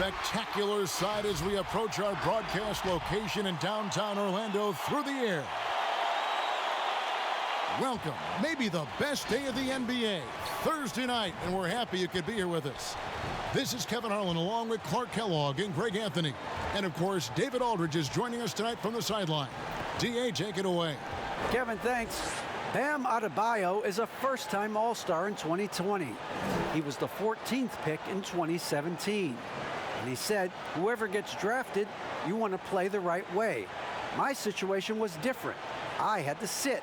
spectacular sight as we approach our broadcast location in downtown Orlando through the air. Welcome, maybe the best day of the NBA, Thursday night, and we're happy you could be here with us. This is Kevin Harlan along with Clark Kellogg and Greg Anthony. And of course, David Aldridge is joining us tonight from the sideline. D.A., take it away. Kevin, thanks. Bam Adebayo is a first-time All-Star in 2020. He was the 14th pick in 2017. And he said, whoever gets drafted, you want to play the right way. My situation was different. I had to sit.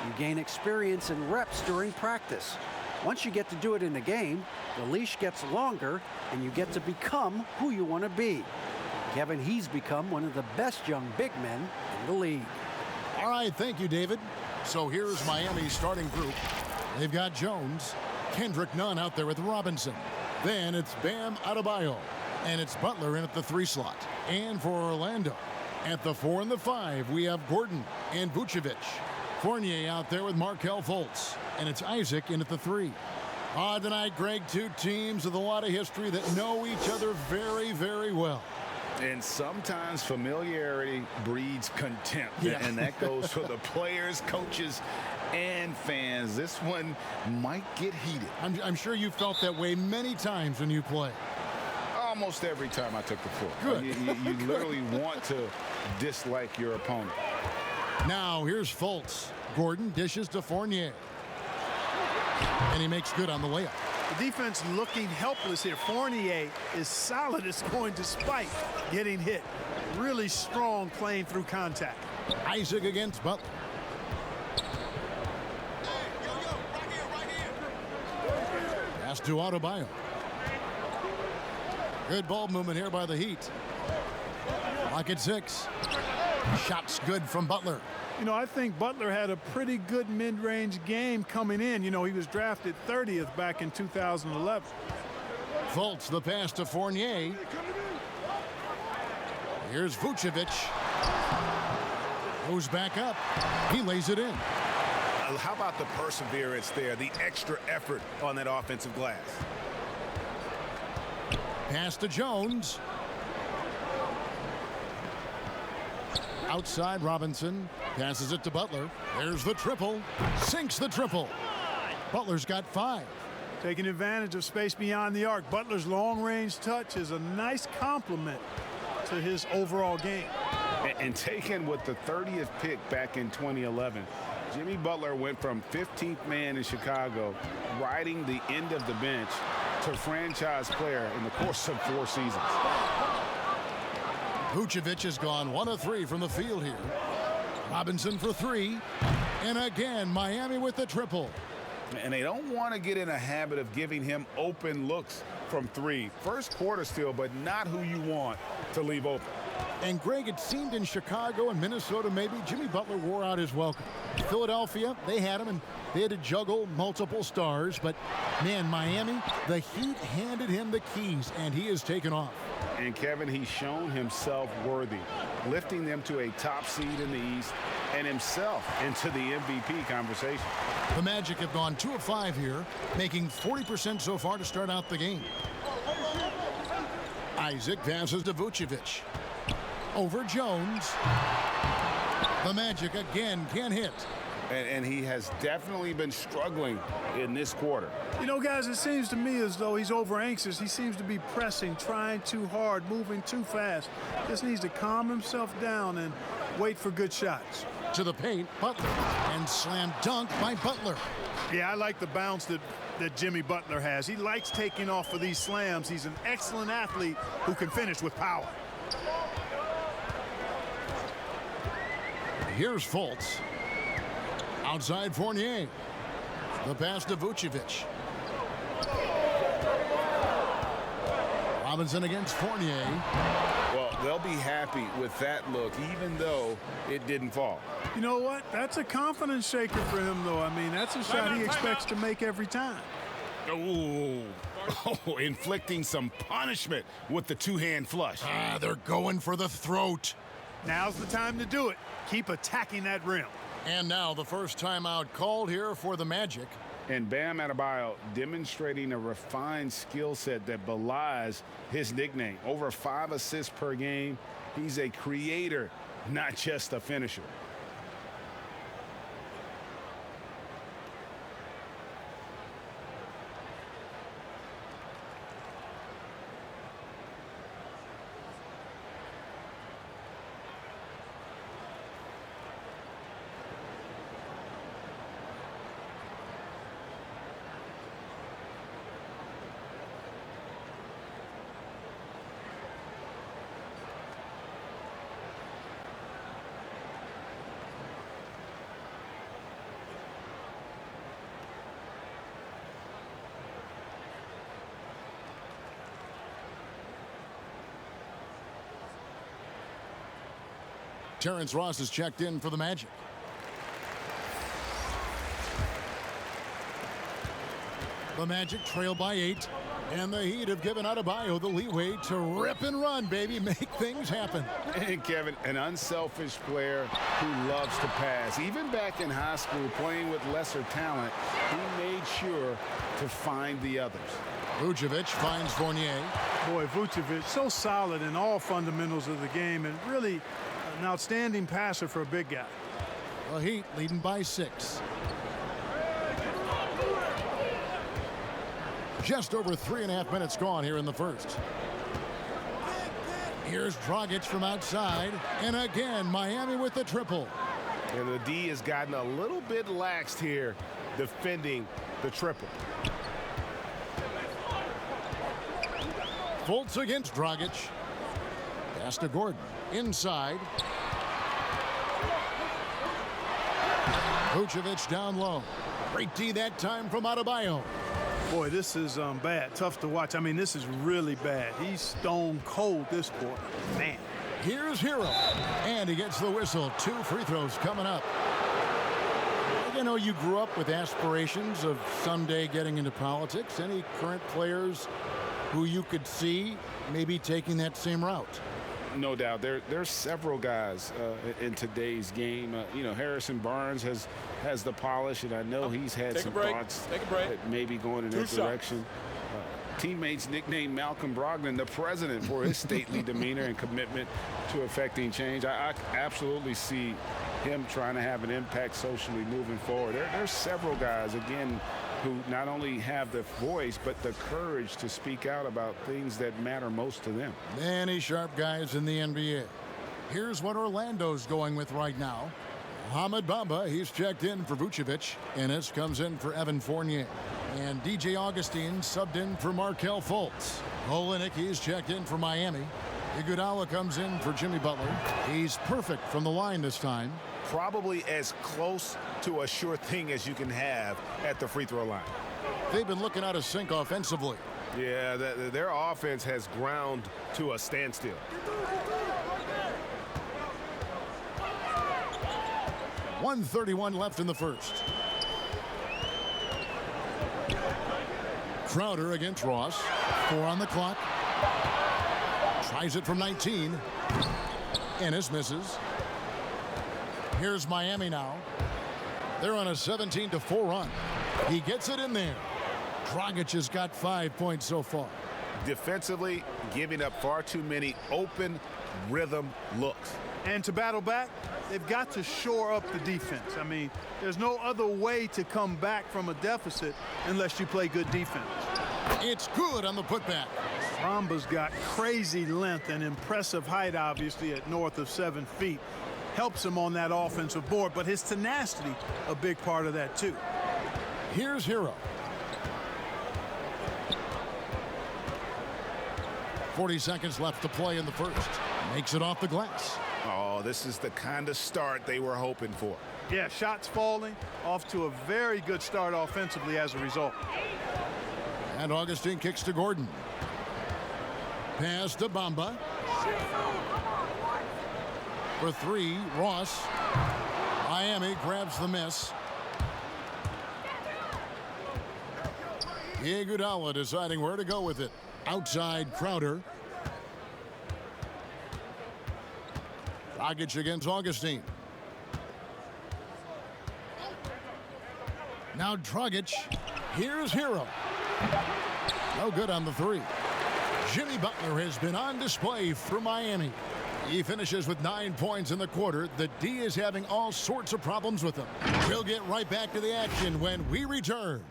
You gain experience and reps during practice. Once you get to do it in the game, the leash gets longer and you get to become who you want to be. Kevin, he's become one of the best young big men in the league. All right, thank you, David. So here's Miami's starting group. They've got Jones, Kendrick Nunn out there with Robinson. Then it's Bam Adebayo, and it's Butler in at the 3 slot. And for Orlando, at the 4 and the 5, we have Gordon and Vucevic. Fournier out there with Markelle Fultz, and it's Isaac in at the 3. Tonight, Greg, two teams with a lot of history that know each other very, very well. And sometimes familiarity breeds contempt. Yeah. And that goes for the players, coaches, and fans. This one might get heated. I'm sure you felt that way many times when you play. Almost every time I took the floor. Good. You literally want to dislike your opponent. Now here's Fultz. Gordon dishes to Fournier. And he makes good on the layup. The defense looking helpless here. Fournier is solid as going despite getting hit. Really strong playing through contact. Isaac against Butler. Pass to Adebayo. Good ball movement here by the Heat. Lock at 6. Shots good from Butler. You know, I think Butler had a pretty good mid-range game coming in. You know, he was drafted 30th back in 2011. Fultz, the pass to Fournier. Here's Vucevic. Goes back up. He lays it in. How about the perseverance there, the extra effort on that offensive glass? Pass to Jones. Outside Robinson. Passes it to Butler. There's the triple. Sinks the triple. Butler's got 5. Taking advantage of space beyond the arc. Butler's long-range touch is a nice complement to his overall game. And taken with the 30th pick back in 2011, Jimmy Butler went from 15th man in Chicago, riding the end of the bench, to franchise player in the course of 4 seasons. Vucevic has gone 1 of 3 from the field here. Robinson for 3. And again, Miami with the triple. And they don't want to get in a habit of giving him open looks from 3. First quarter still, but not who you want to leave open. And Greg, it seemed in Chicago and Minnesota maybe Jimmy Butler wore out his welcome. Philadelphia, they had him and they had to juggle multiple stars. But man, Miami, the Heat handed him the keys and he has taken off. And Kevin, he's shown himself worthy, lifting them to a top seed in the East and himself into the MVP conversation. The Magic have gone 2 of 5 here, making 40% so far to start out the game. Isaac passes to Vucevic. Over Jones. The Magic again can't hit. And he has definitely been struggling in this quarter. You know, guys, it seems to me as though he's over anxious. He seems to be pressing, trying too hard, moving too fast. Just needs to calm himself down and wait for good shots. To the paint, Butler, and slam dunk by Butler. Yeah, I like the bounce that Jimmy Butler has. He likes taking off for these slams. He's an excellent athlete who can finish with power. Here's Fultz. Outside Fournier. The pass to Vucevic. Robinson against Fournier. Well, they'll be happy with that look, even though it didn't fall. You know what? That's a confidence shaker for him, though. I mean, that's a shot he expects to make every time. Oh, inflicting some punishment with the two-hand flush. They're going for the throat. Now's the time to do it. Keep attacking that rim. And now the first timeout called here for the Magic. And Bam Adebayo demonstrating a refined skill set that belies his nickname. Over 5 assists per game. He's a creator, not just a finisher. Terrence Ross is checked in for the Magic. The Magic trail by 8. And the Heat have given Adebayo the leeway to rip and run, baby. Make things happen. And Kevin, an unselfish player who loves to pass. Even back in high school, playing with lesser talent, he made sure to find the others. Vucevic finds Fournier. Boy, Vucevic, so solid in all fundamentals of the game, and really an outstanding passer for a big guy. The Heat leading by 6. Just over 3.5 minutes gone here in the first. Here's Dragic from outside. And again, Miami with the triple. And the D has gotten a little bit laxed here defending the triple. Fultz against Dragic. Pass to Gordon. Inside. Vucevic down low. Great D that time from Adebayo. Boy, this is bad. Tough to watch. I mean, this is really bad. He's stone cold this quarter. Man. Here's Hero. And he gets the whistle. 2 free throws coming up. You know, you grew up with aspirations of someday getting into politics. Any current players who you could see maybe taking that same route? No doubt. There's several guys in today's game. You know, Harrison Barnes has the polish, and I know he's had some thoughts that maybe going in that direction. Teammates nicknamed Malcolm Brogdon the president for his stately demeanor and commitment to affecting change. I absolutely see him trying to have an impact socially moving forward. There's several guys, again, who not only have the voice, but the courage to speak out about things that matter most to them. Many sharp guys in the NBA. Here's what Orlando's going with right now. Mohamed Bamba, he's checked in for Vucevic. Ennis comes in for Evan Fournier. And DJ Augustine subbed in for Markelle Fultz. Olynyk, he's checked in for Miami. Iguodala comes in for Jimmy Butler. He's perfect from the line this time. Probably as close to a sure thing as you can have at the free throw line. They've been looking out of sync offensively. Yeah, their offense has ground to a standstill. .131 left in the first. Crowder against Ross. 4 on the clock. Tries it from 19. Ennis misses. Here's Miami now. They're on a 17-4 run. He gets it in there. Dragic has got 5 points so far. Defensively, giving up far too many open rhythm looks. And to battle back, they've got to shore up the defense. I mean, there's no other way to come back from a deficit unless you play good defense. It's good on the putback. Bamba's got crazy length and impressive height, obviously, at north of 7 feet. Helps him on that offensive board, but his tenacity, a big part of that, too. Here's Hero. 40 seconds left to play in the first. Makes it off the glass. Oh, this is the kind of start they were hoping for. Yeah, shots falling, off to a very good start offensively as a result. And Augustine kicks to Gordon. Pass to Bamba. For 3, Ross. Miami grabs the miss. Iguodala deciding where to go with it. Outside Crowder. Dragic against Augustine. Now Dragic. Here's Hero. No good on the three. Jimmy Butler has been on display for Miami. He finishes with 9 points in the quarter. The D is having all sorts of problems with him. We'll get right back to the action when we return.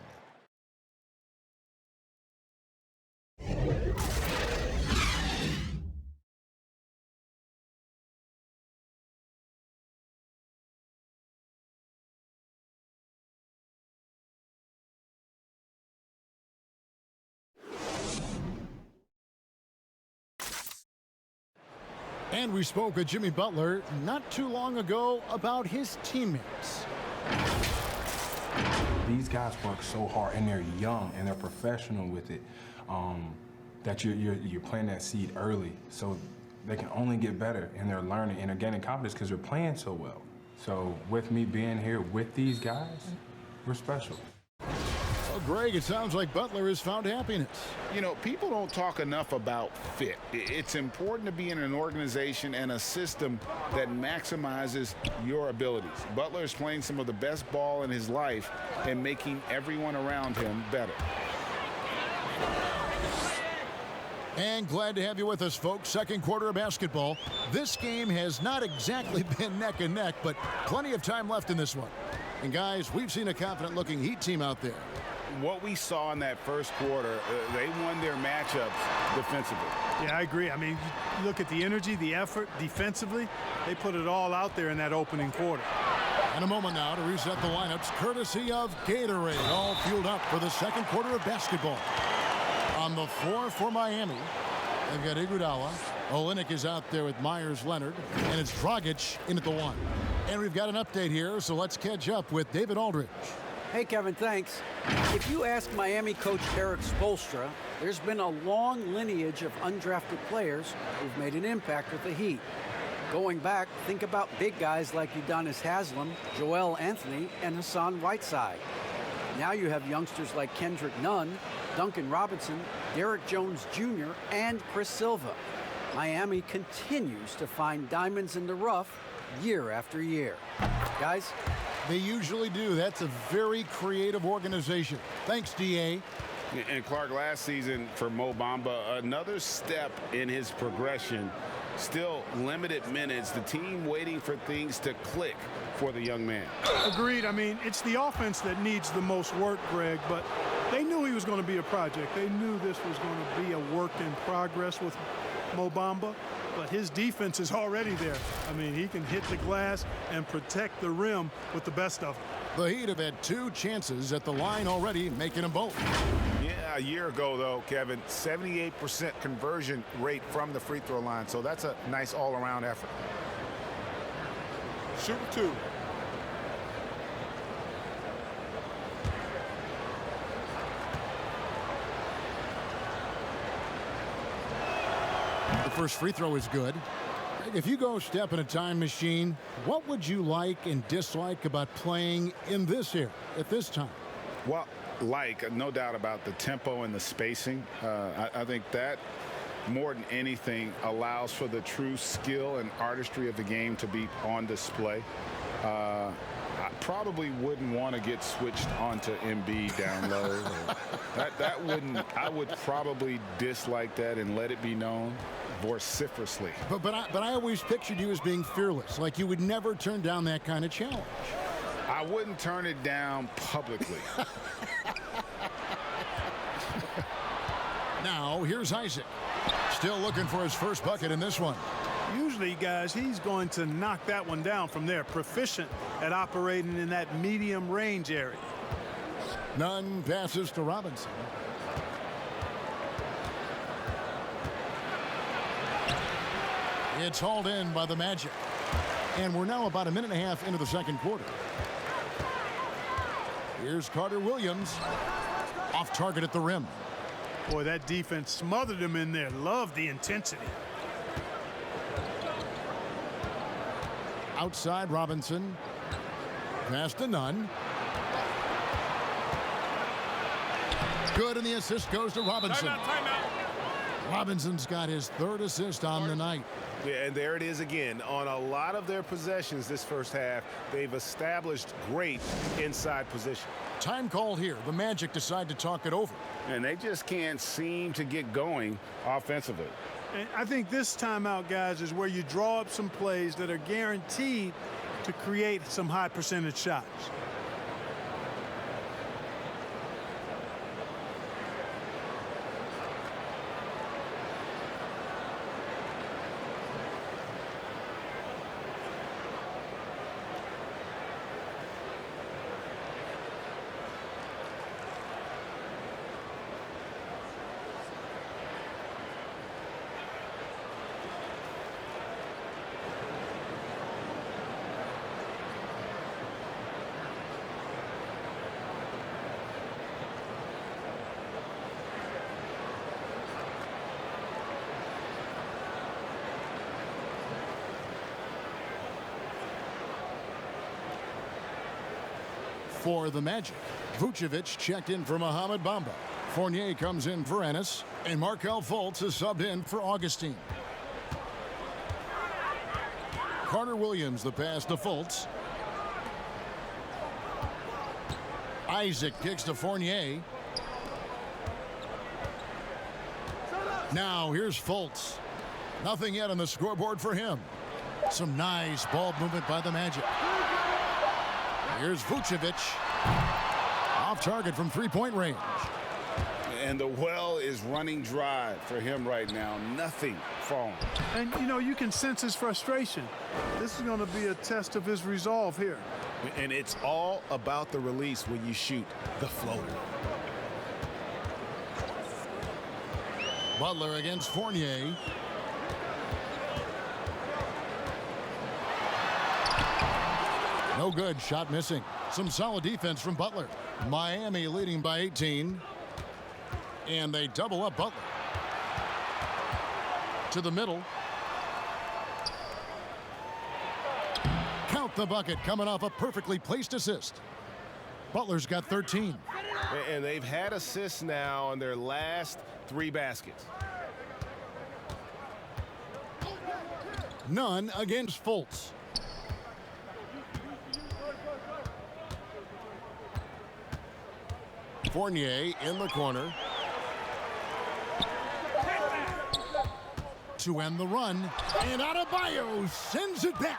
And we spoke with Jimmy Butler not too long ago about his teammates. These guys work so hard, and they're young, and they're professional with it, that you're planting that seed early, so they can only get better, and they're learning, and they're gaining confidence because they're playing so well. So with me being here with these guys, we're special. Well, Greg, it sounds like Butler has found happiness. You know, people don't talk enough about fit. It's important to be in an organization and a system that maximizes your abilities. Butler is playing some of the best ball in his life and making everyone around him better. And glad to have you with us, folks. Second quarter of basketball. This game has not exactly been neck and neck, but plenty of time left in this one. And guys, we've seen a confident-looking Heat team out there. What we saw in that first quarter, they won their matchups defensively. Yeah, I agree. I mean, you look at the energy, the effort defensively, they put it all out there in that opening quarter. In a moment now to reset the lineups, courtesy of Gatorade, all fueled up for the second quarter of basketball. On the floor for Miami, they've got Iguodala. Olynyk is out there with Myers-Leonard, and it's Dragic in at the one. And we've got an update here, so let's catch up with David Aldridge. Hey, Kevin, thanks. If you ask Miami coach Eric Spoelstra, there's been a long lineage of undrafted players who've made an impact with the Heat. Going back, think about big guys like Udonis Haslem, Joel Anthony, and Hassan Whiteside. Now you have youngsters like Kendrick Nunn, Duncan Robinson, Derrick Jones Jr., and Chris Silva. Miami continues to find diamonds in the rough year after year. Guys? They usually do. That's a very creative organization. Thanks, D.A. And Clark, last season for Mo Bamba, another step in his progression. Still limited minutes. The team waiting for things to click for the young man. Agreed. I mean, it's the offense that needs the most work, Greg, but they knew he was going to be a project. They knew this was going to be a work in progress with Mo Bamba, but his defense is already there. I mean, he can hit the glass and protect the rim with the best of them. The Heat have had 2 chances at the line already, making them both. Yeah, a year ago, though, Kevin, 78% conversion rate from the free throw line, so that's a nice all-around effort. Shooting 2. The first free throw is good. If you go step in a time machine, what would you like and dislike about playing in this era at this time? Well, no doubt about the tempo and the spacing. I think that more than anything allows for the true skill and artistry of the game to be on display. I probably wouldn't want to get switched onto Embiid down low. I would probably dislike that and let it be known vociferously. But I always pictured you as being fearless, like you would never turn down that kind of challenge. I wouldn't turn it down publicly. Now, here's Isaac. Still looking for his first bucket in this one. Usually, guys, he's going to knock that one down from there. Proficient at operating in that medium range area. Nunn passes to Robinson. It's hauled in by the Magic. And we're now about a minute and a half into the second quarter. Here's Carter Williams. Off target at the rim. Boy, that defense smothered him in there. Love the intensity. Outside Robinson. Pass to Nunn. Good, and the assist goes to Robinson. Timeout. Robinson's got his 3rd assist on the night. Yeah, and there it is again. On a lot of their possessions this first half, they've established great inside position. Time called here. The Magic decide to talk it over. And they just can't seem to get going offensively. And I think this timeout, guys, is where you draw up some plays that are guaranteed to create some high percentage shots. For the Magic, Vucevic checked in for Mohamed Bamba. Fournier comes in for Ennis, and Markelle Fultz is subbed in for Augustine. Carter Williams the pass to Fultz. Isaac kicks to Fournier. Now here's Fultz. Nothing yet on the scoreboard for him. Some nice ball movement by the Magic. Here's Vucevic. Off target from three-point range. And the well is running dry for him right now. Nothing falling. And, you know, you can sense his frustration. This is going to be a test of his resolve here. And it's all about the release when you shoot the floater. Butler against Fournier. No good. Shot missing. Some solid defense from Butler. Miami leading by 18. And they double up Butler. To the middle. Count the bucket coming off a perfectly placed assist. Butler's got 13. And they've had assists now on their last 3 baskets. None against Fultz. Fournier in the corner. To end the run. And Adebayo sends it back.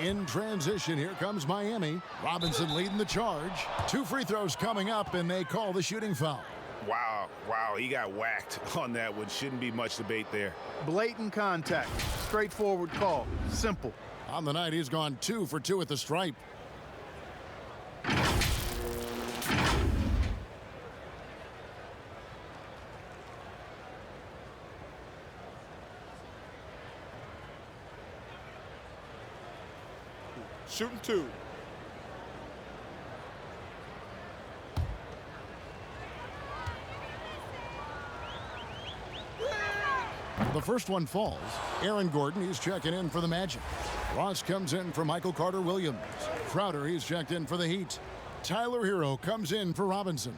In transition, here comes Miami. Robinson leading the charge. 2 free throws coming up, and they call the shooting foul. Wow, he got whacked on that one. Shouldn't be much debate there. Blatant contact. Straightforward call. Simple. On the night, he's gone 2 for 2 at the stripe. Shooting 2. The first one falls. Aaron Gordon, he's checking in for the Magic. Ross comes in for Michael Carter Williams. Crowder, he's checked in for the Heat. Tyler Hero comes in for Robinson.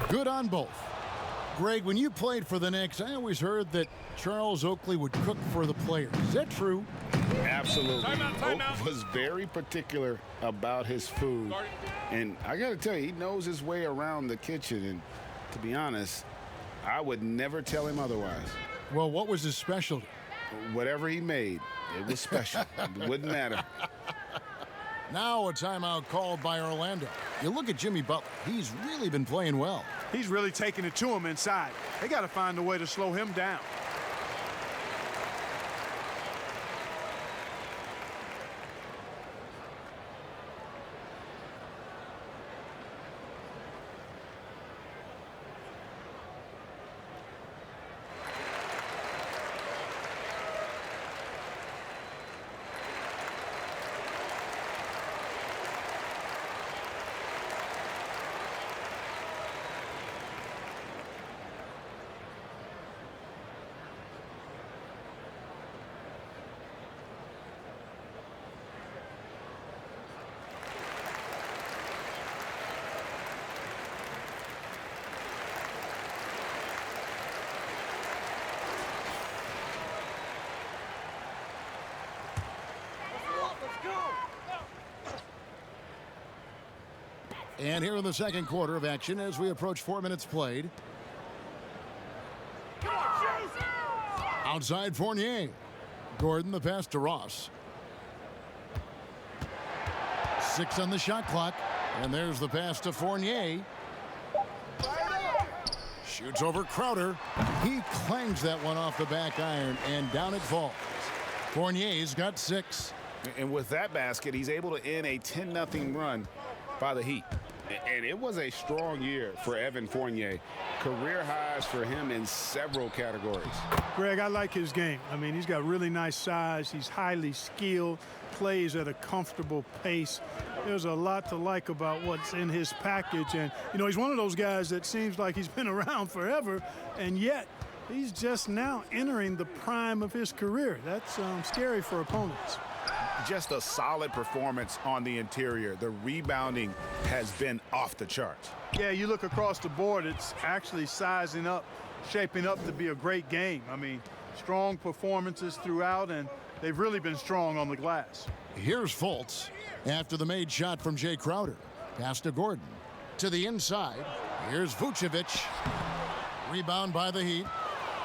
Good on both. Greg, when you played for the Knicks, I always heard that Charles Oakley would cook for the players. Is that true? Absolutely. Oak was very particular about his food. And I got to tell you, he knows his way around the kitchen. And to be honest, I would never tell him otherwise. Well, what was his specialty? Whatever he made, it was special. It wouldn't matter. Now a timeout called by Orlando. You look at Jimmy Butler. He's really been playing well. He's really taking it to him inside. They got to find a way to slow him down. And here in the second quarter of action as we approach 4 minutes played. Outside Fournier. Gordon the pass to Ross. 6 on the shot clock. And there's the pass to Fournier. Shoots over Crowder. He clangs that one off the back iron and down it falls. Fournier's got 6. And with that basket, he's able to end a 10-0 run by the Heat. And it was a strong year for Evan Fournier. Career highs for him in several categories. Greg, I like his game. I mean, he's got really nice size. He's highly skilled, plays at a comfortable pace. There's a lot to like about what's in his package. And, you know, he's one of those guys that seems like he's been around forever, and yet he's just now entering the prime of his career. That's scary for opponents. Just a solid performance on the interior. The rebounding has been off the charts. Yeah, you look across the board, it's actually sizing up, shaping up to be a great game. I mean, strong performances throughout, and they've really been strong on the glass. Here's Fultz after the made shot from Jay Crowder. Pass to Gordon. To the inside. Here's Vucevic. Rebound by the Heat.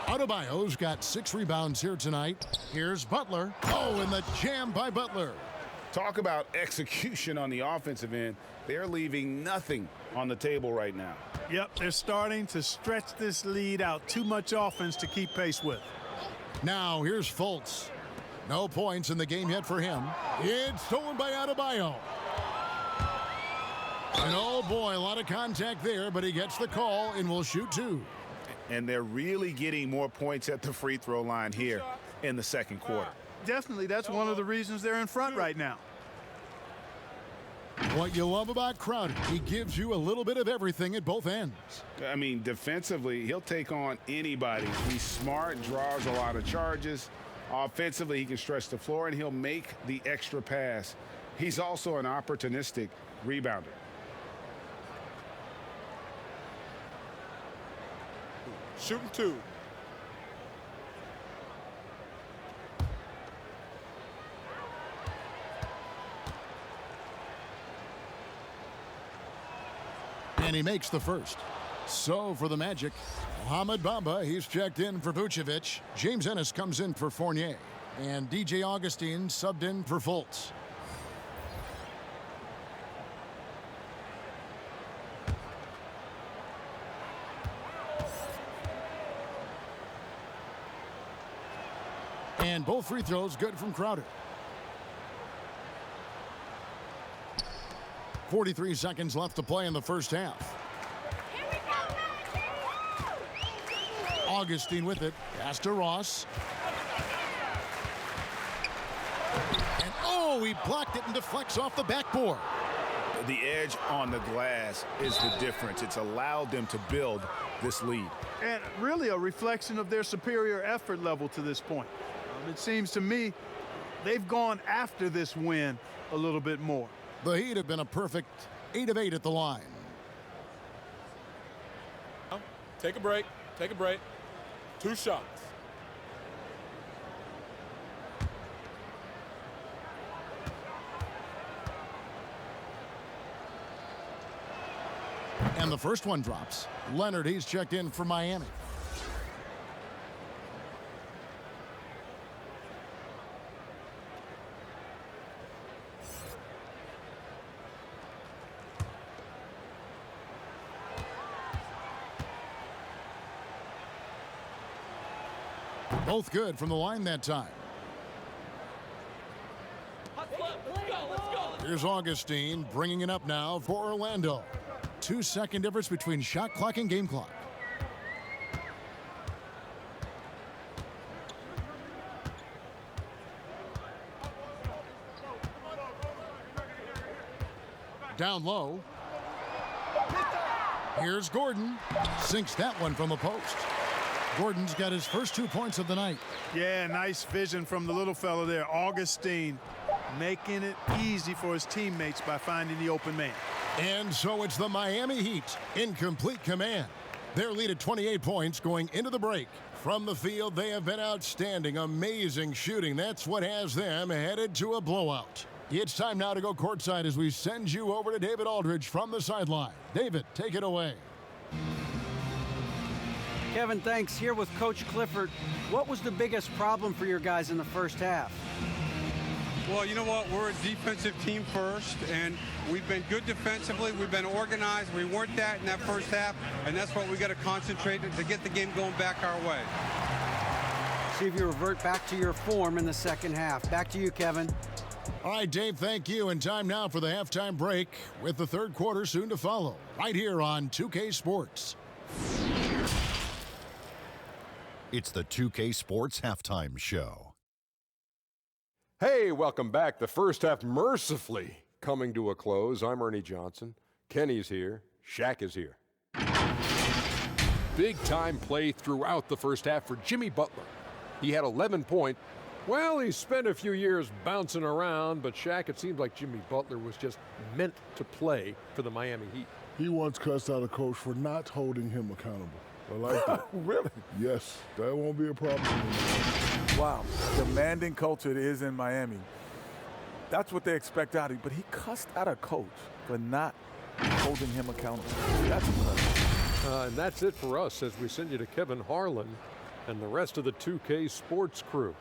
Adebayo's got 6 rebounds here tonight. Here's Butler. Oh, and the jam by Butler. Talk about execution on the offensive end. They're leaving nothing on the table right now. Yep, they're starting to stretch this lead out. Too much offense to keep pace with. Now here's Fultz. No points in the game yet for him. It's stolen by Adebayo. And oh boy, a lot of contact there, but he gets the call and will shoot 2. And they're really getting more points at the free throw line here in the second quarter. Definitely, that's one of the reasons they're in front right now. What you love about Crowder, he gives you a little bit of everything at both ends. I mean, defensively, he'll take on anybody. He's smart, draws a lot of charges. Offensively, he can stretch the floor, and he'll make the extra pass. He's also an opportunistic rebounder. Shooting 2. And he makes the first. So for the Magic, Mohamed Bamba, he's checked in for Vucevic. James Ennis comes in for Fournier. And DJ Augustine subbed in for Fultz. And both free throws good from Crowder. 43 seconds left to play in the first half. Augustine with it. Pass to Ross. And oh, he blocked it and deflects off the backboard. The edge on the glass is the difference. It's allowed them to build this lead. And really a reflection of their superior effort level to this point. It seems to me they've gone after this win a little bit more. The Heat have been a perfect 8 of 8 at the line. Take a break. Take a break. 2 shots. And the first one drops. Leonard, he's checked in for Miami. Both good from the line that time. Here's Augustine bringing it up now for Orlando. 2-second difference between shot clock and game clock. Down low. Here's Gordon. Sinks that one from the post. Gordon's got his first 2 points of the night. Yeah, nice vision from the little fella there. Augustine making it easy for his teammates by finding the open man. And so it's the Miami Heat in complete command. Their lead at 28 points going into the break. From the field, they have been outstanding. Amazing shooting. That's what has them headed to a blowout. It's time now to go courtside as we send you over to David Aldridge from the sideline. David, take it away. Kevin, thanks. Here with Coach Clifford. What was the biggest problem for your guys in the first half? Well, you know what? We're a defensive team first, and we've been good defensively. We've been organized. We weren't that in that first half, and that's what we got to concentrate to get the game going back our way. See if you revert back to your form in the second half. Back to you, Kevin. All right, Dave, thank you. And time now for the halftime break with the third quarter soon to follow right here on 2K Sports. It's the 2K Sports Halftime Show. Hey, welcome back. The first half mercifully coming to a close. I'm Ernie Johnson. Kenny's here. Shaq is here. Big time play throughout the first half for Jimmy Butler. He had 11 points. Well, he spent a few years bouncing around, but Shaq, it seems like Jimmy Butler was just meant to play for the Miami Heat. He once cussed out a coach for not holding him accountable. I like that. Really? Yes, that won't be a problem. Wow, demanding culture it is in Miami. That's what they expect out of him. But he cussed out a coach for not holding him accountable. That's impressive. And that's it for us as we send you to Kevin Harlan and the rest of the 2K Sports crew.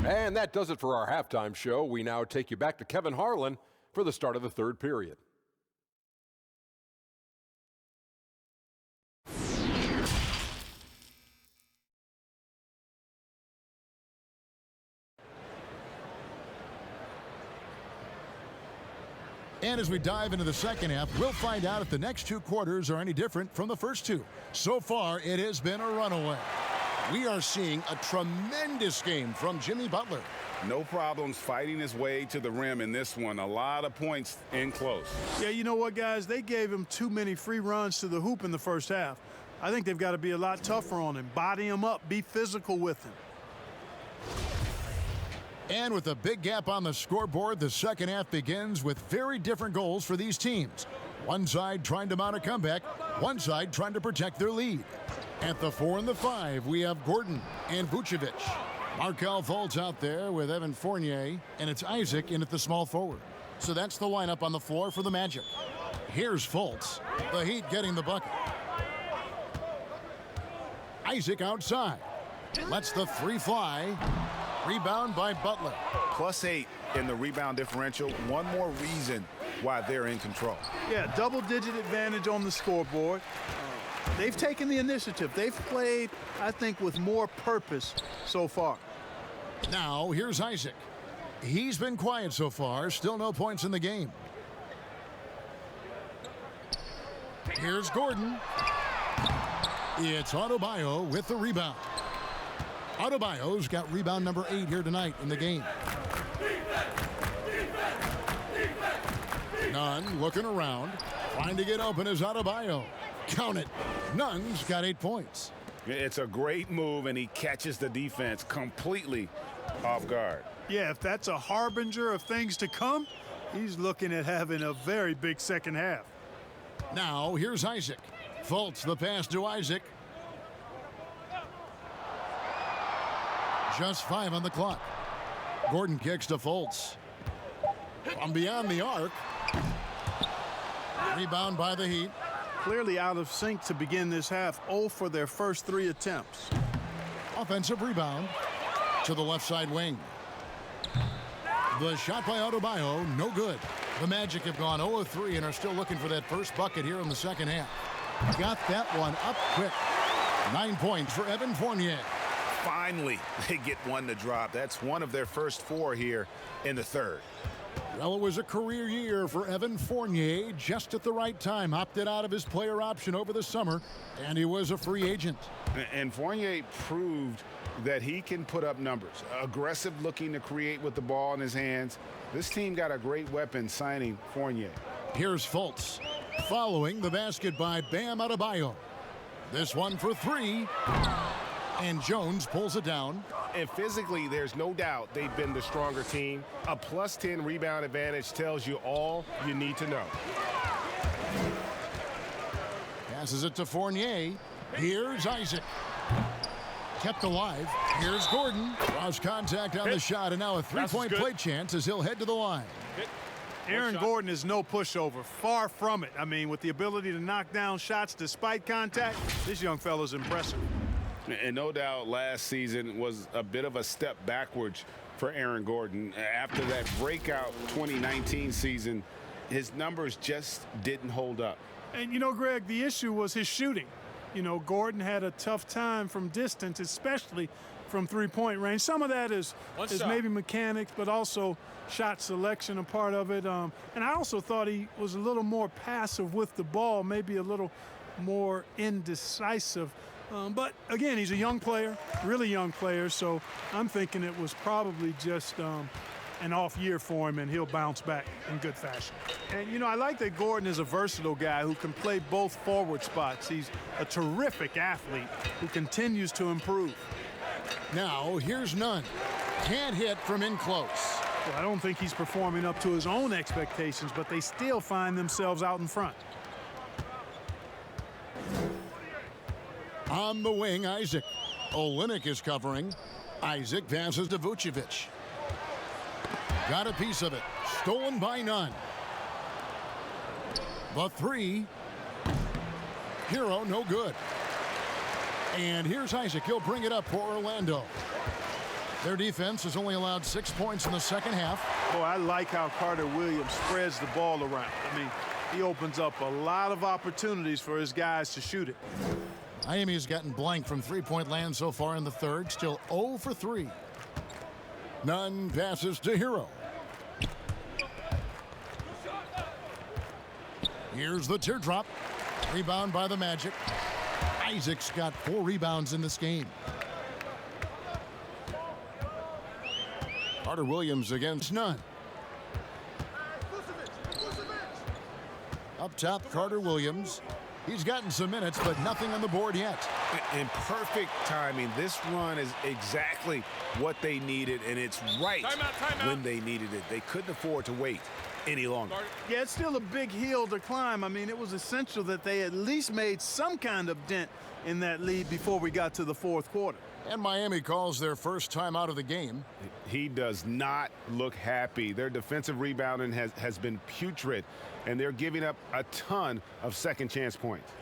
And that does it for our halftime show. We now take you back to Kevin Harlan for the start of the third period. And as we dive into the second half, we'll find out if the next two quarters are any different from the first two. So far, it has been a runaway. We are seeing a tremendous game from Jimmy Butler. No problems fighting his way to the rim in this one. A lot of points in close. Yeah, you know what, guys? They gave him too many free runs to the hoop in the first half. I think they've got to be a lot tougher on him. Body him up. Be physical with him. And with a big gap on the scoreboard, the second half begins with very different goals for these teams. One side trying to mount a comeback, one side trying to protect their lead. At the 4 and the 5, we have Gordon and Vucevic. Markelle Fultz out there with Evan Fournier, and it's Isaac in at the small forward. So that's the lineup on the floor for the Magic. Here's Fultz. The Heat getting the bucket. Isaac outside. Lets the three fly. Rebound by Butler. +8 in the rebound differential. One more reason why they're in control. Yeah, double-digit advantage on the scoreboard. They've taken the initiative. They've played, I think, with more purpose so far. Now, here's Isaac. He's been quiet so far. Still no points in the game. Here's Gordon. It's Adebayo with the rebound. Adebayo's got rebound number 8 here tonight in the game. Nunn looking around. Trying to get open is Adebayo. Count it. Nunn's got 8 points. It's a great move, and he catches the defense completely off guard. Yeah, if that's a harbinger of things to come, he's looking at having a very big second half. Now, here's Isaac. Fultz the pass to Isaac. Just 5 on the clock. Gordon kicks to Fultz. From beyond the arc. Rebound by the Heat. Clearly out of sync to begin this half. 0 for their first 3 attempts. Offensive rebound to the left side wing. The shot by Adebayo, no good. The Magic have gone 0 of 3 and are still looking for that first bucket here in the second half. Got that one up quick. 9 points for Evan Fournier. Finally, they get one to drop. That's one of their first 4 here in the third. Well, it was a career year for Evan Fournier. Just at the right time, opted out of his player option over the summer, and he was a free agent. And Fournier proved that he can put up numbers. Aggressive looking to create with the ball in his hands. This team got a great weapon signing Fournier. Here's Fultz. Following the basket by Bam Adebayo. This one for 3. And Jones pulls it down. And physically, there's no doubt they've been the stronger team. A +10 rebound advantage tells you all you need to know. Passes it to Fournier. Here's Isaac. kept alive. Here's Gordon. Lost contact on the shot, and now a three-point play chance as he'll head to the line. Aaron Gordon is no pushover. Far from it. I mean, with the ability to knock down shots despite contact, this young fella's impressive. And no doubt last season was a bit of a step backwards for Aaron Gordon. After that breakout 2019 season, his numbers just didn't hold up. And, you know, Greg, the issue was his shooting. You know, Gordon had a tough time from distance, especially from three-point range. Some of that is maybe mechanics, but also shot selection a part of it. And I also thought he was a little more passive with the ball, maybe a little more indecisive. But, again, he's a young player, really young player, so I'm thinking it was probably just an off year for him, and he'll bounce back in good fashion. And, you know, I like that Gordon is a versatile guy who can play both forward spots. He's a terrific athlete who continues to improve. Now, here's Nunn. Can't hit from in close. Well, I don't think he's performing up to his own expectations, but they still find themselves out in front. On the wing, Isaac. Olynyk is covering. Isaac passes to Vucevic. Got a piece of it. Stolen by Nunn. The three. Hero, no good. And here's Isaac. He'll bring it up for Orlando. Their defense has only allowed 6 points in the second half. Boy, I like how Carter Williams spreads the ball around. I mean, he opens up a lot of opportunities for his guys to shoot it. Miami's gotten blank from three-point land so far in the third. Still 0 for 3. Nunn passes to Hero. Here's the teardrop. Rebound by the Magic. Isaac's got 4 rebounds in this game. Carter Williams against Nunn. Up top, Carter Williams. He's gotten some minutes, but nothing on the board yet. In perfect timing, this run is exactly what they needed, and it's right when they needed it. They couldn't afford to wait any longer. Yeah, it's still a big hill to climb. I mean, it was essential that they at least made some kind of dent in that lead before we got to the fourth quarter. And Miami calls their first time out of the game. He does not look happy. Their defensive rebounding has been putrid, and they're giving up a ton of second chance points.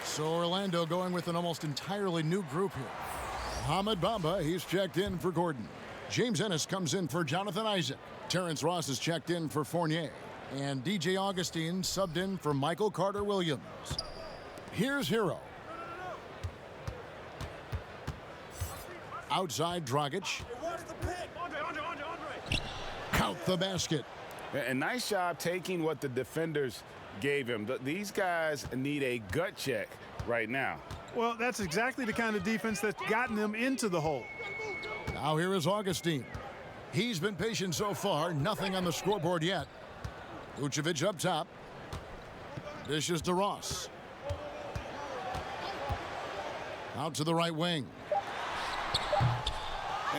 So Orlando going with an almost entirely new group here. Mohamed Bamba, he's checked in for Gordon. James Ennis comes in for Jonathan Isaac. Terrence Ross is checked in for Fournier. And DJ Augustine subbed in for Michael Carter Williams. Here's Hero. Outside Dragic. Count the basket. A nice job taking what the defenders gave him. These guys need a gut check right now. Well, that's exactly the kind of defense that's gotten them into the hole. Now here is Augustine. He's been patient so far. Nothing on the scoreboard yet. Vucevic up top. Dishes to Ross. Out to the right wing.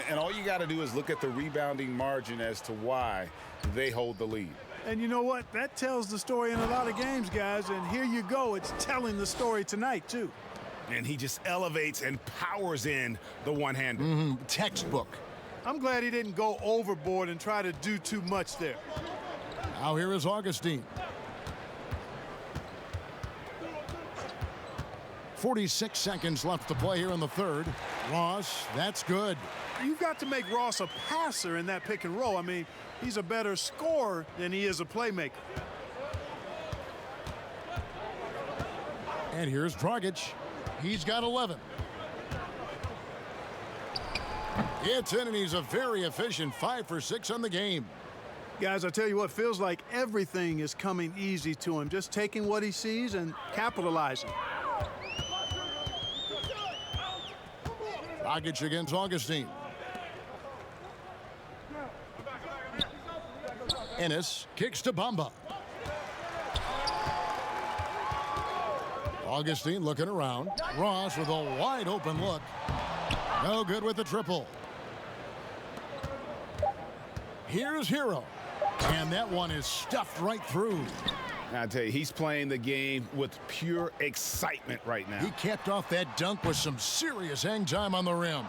And all you got to do is look at the rebounding margin as to why they hold the lead. And you know what? That tells the story in a lot of games, guys. And here you go. It's telling the story tonight, too. And he just elevates and powers in the one-hander. Textbook. I'm glad he didn't go overboard and try to do too much there. Now here is Augustine. 46 seconds left to play here in the third. Ross, that's good. You've got to make Ross a passer in that pick and roll. I mean, he's a better scorer than he is a playmaker. And here's Dragic. He's got 11. It's in, and he's a very efficient 5 for 6 on the game. Guys, I tell you what, feels like everything is coming easy to him. Just taking what he sees and capitalizing. Dragic against Augustine. Ennis kicks to Bamba. Augustine looking around. Ross with a wide open look. No good with the triple. Here's Hero. And that one is stuffed right through. I tell you, he's playing the game with pure excitement right now. He capped off that dunk with some serious hang time on the rim.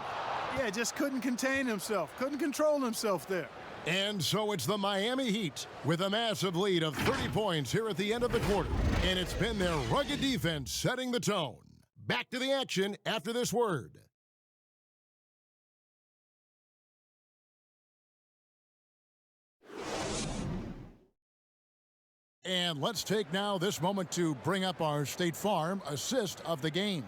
Yeah, just couldn't contain himself. Couldn't control himself there. And so it's the Miami Heat with a massive lead of 30 points here at the end of the quarter. And it's been their rugged defense setting the tone. Back to the action after this word. And let's take now this moment to bring up our State Farm assist of the game.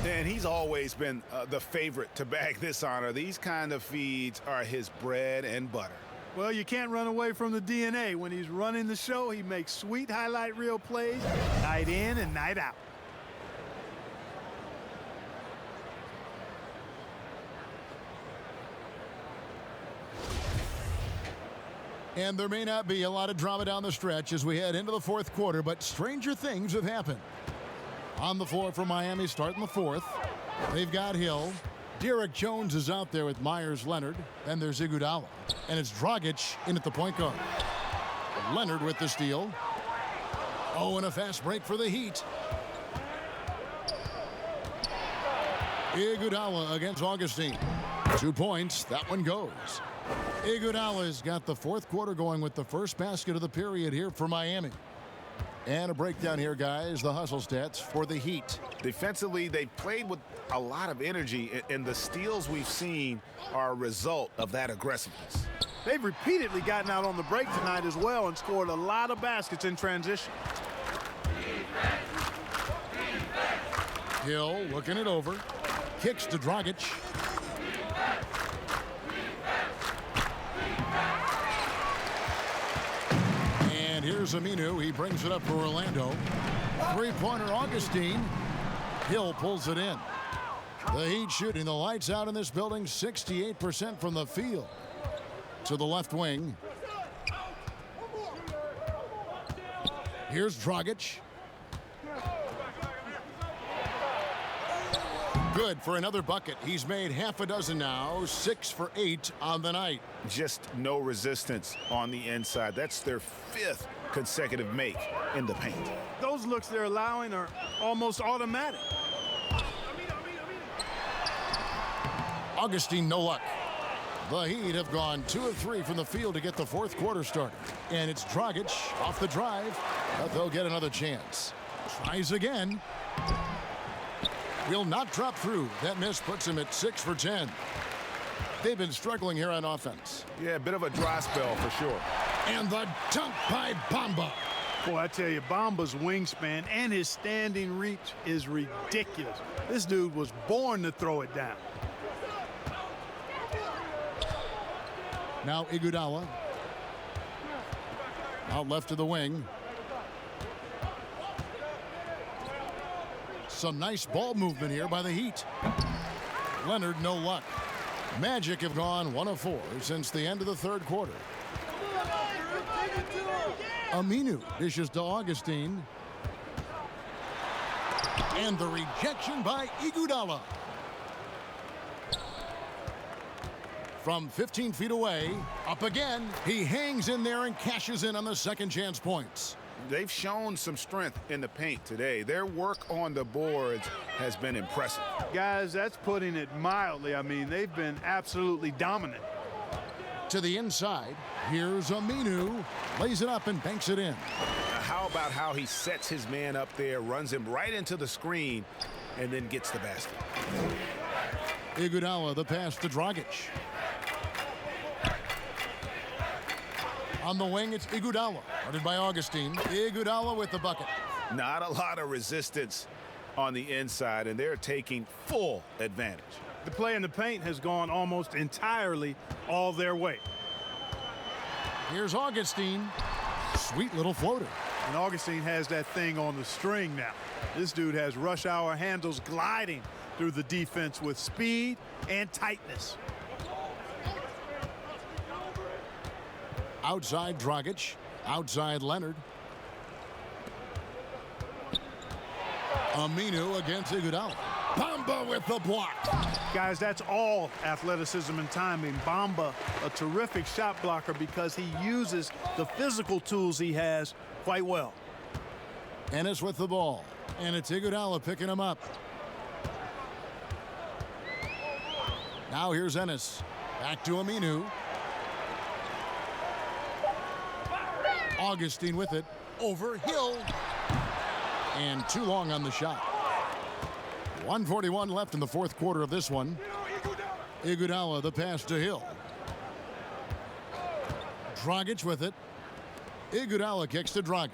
And he's always been the favorite to bag this honor. These kind of feeds are his bread and butter. Well, you can't run away from the DNA. When he's running the show, he makes sweet highlight reel plays night in and night out. And there may not be a lot of drama down the stretch as we head into the fourth quarter, but stranger things have happened. On the floor for Miami starting the fourth. They've got Hill. Derek Jones is out there with Myers Leonard. Then there's Iguodala. And it's Dragic in at the point guard. Leonard with the steal. Oh, and a fast break for the Heat. Iguodala against Augustine. 2 points. That one goes. Iguodala's got the fourth quarter going with the first basket of the period here for Miami. And a breakdown here, guys, the hustle stats for the Heat. Defensively, they played with a lot of energy, and the steals we've seen are a result of that aggressiveness. They've repeatedly gotten out on the break tonight as well and scored a lot of baskets in transition. Hill looking it over. Kicks to Dragic. And here's Aminu. He brings it up for Orlando. Three-pointer Augustine. Hill pulls it in. The Heat shooting the lights out in this building. 68% from the field. To the left wing. Here's Dragic. Good for another bucket. He's made half a dozen now. 6 for 8 on the night. Just no resistance on the inside. That's their 5th consecutive make in the paint. Those looks they're allowing are almost automatic. Augustine, no luck. The Heat have gone 2 of 3 from the field to get the fourth quarter started. And it's Dragic off the drive, but they'll get another chance. Tries again. Will not drop through. That miss puts him at 6 for 10. They've been struggling here on offense. Yeah, a bit of a dry spell for sure. And the dunk by Bamba. Boy, I tell you, Bamba's wingspan and his standing reach is ridiculous. This dude was born to throw it down. Now Iguodala. Out left of the wing. Some nice ball movement here by the Heat. Leonard, no luck. Magic have gone 1 of 4 since the end of the third quarter. Aminu dishes to Augustine. And the rejection by Iguodala. From 15 feet away, up again. He hangs in there and cashes in on the second chance points. They've shown some strength in the paint today. Their work on the boards has been impressive. Guys, that's putting it mildly. I mean, they've been absolutely dominant. To the inside, here's Aminu. Lays it up and banks it in. How about how he sets his man up there, runs him right into the screen, and then gets the basket. Iguodala, the pass to Dragic. On the wing, it's Iguodala, guarded by Augustine. Iguodala with the bucket. Not a lot of resistance on the inside, and they're taking full advantage. The play in the paint has gone almost entirely all their way. Here's Augustine. Sweet little floater. And Augustine has that thing on the string now. This dude has rush hour handles gliding through the defense with speed and tightness. Outside Dragic. Outside Leonard. Aminu against Iguodala. Bamba with the block. Guys, that's all athleticism and timing. Bamba, a terrific shot blocker because he uses the physical tools he has quite well. Ennis with the ball. And it's Iguodala picking him up. Now here's Ennis. Back to Aminu. Augustine with it. Over Hill. And too long on the shot. 1:41 left in the fourth quarter of this one. Iguodala, the pass to Hill. Dragic with it. Iguodala kicks to Dragic.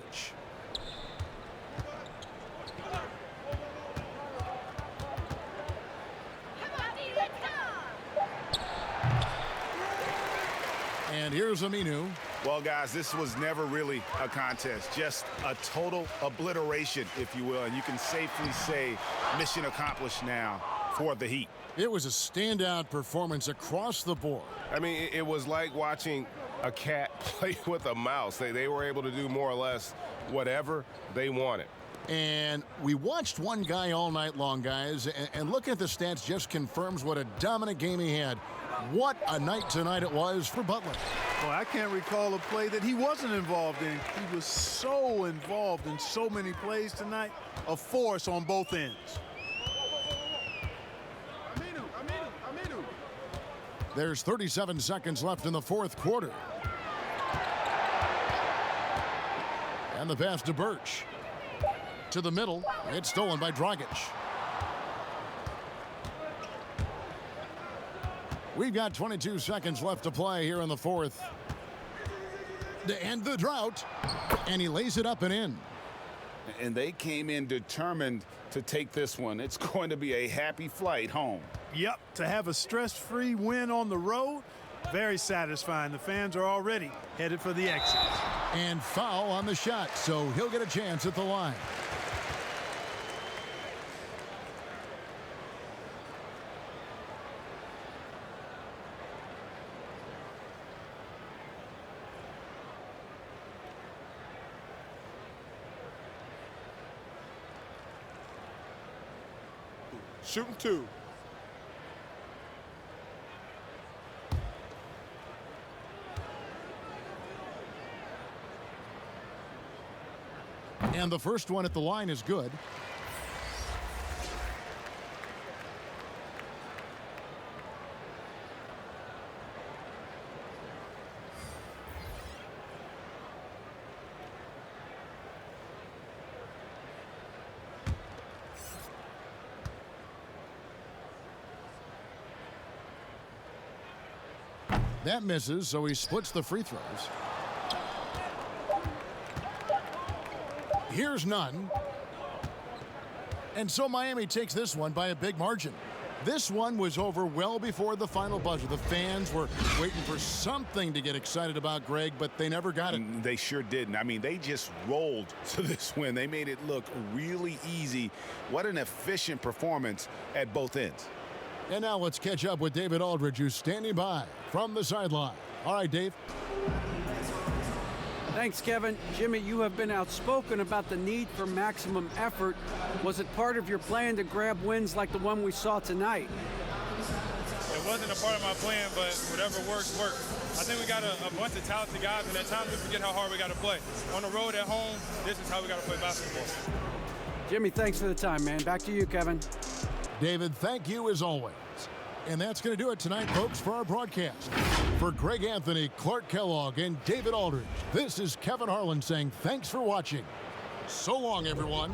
And here's Aminu. Well, guys, this was never really a contest, just a total obliteration, if you will. And you can safely say mission accomplished now for the Heat. It was a standout performance across the board. I mean, it was like watching a cat play with a mouse. They were able to do more or less whatever they wanted. And we watched one guy all night long, guys, and looking at the stats just confirms what a dominant game he had. What a night tonight it was for Butler. Well, I can't recall a play that he wasn't involved in. He was so involved in so many plays tonight, a force on both ends. There's 37 seconds left in the fourth quarter. And the pass to Birch. To the middle. It's stolen by Dragic. We've got 22 seconds left to play here in the fourth. To end the drought. And he lays it up and in. And they came in determined to take this one. It's going to be a happy flight home. Yep, to have a stress-free win on the road, very satisfying. The fans are already headed for the exit. And foul on the shot, so he'll get a chance at the line. Shooting two. And the first one at the line is good. That misses, so he splits the free throws. Here's none. And so Miami takes this one by a big margin. This one was over well before the final buzzer. The fans were waiting for something to get excited about, Greg, but they never got it. They sure didn't. I mean, they just rolled to this win. They made it look really easy. What an efficient performance at both ends. And now let's catch up with David Aldridge, who's standing by from the sideline. All right, Dave. Thanks, Kevin. Jimmy, you have been outspoken about the need for maximum effort. Was it part of your plan to grab wins like the one we saw tonight? It wasn't a part of my plan, but whatever works, works. I think we got a bunch of talented guys, and at times we forget how hard we got to play. On the road, at home, this is how we got to play basketball. Jimmy, thanks for the time, man. Back to you, Kevin. David, thank you as always. And that's going to do it tonight, folks, for our broadcast. For Greg Anthony, Clark Kellogg, and David Aldridge, this is Kevin Harlan saying thanks for watching. So long, everyone.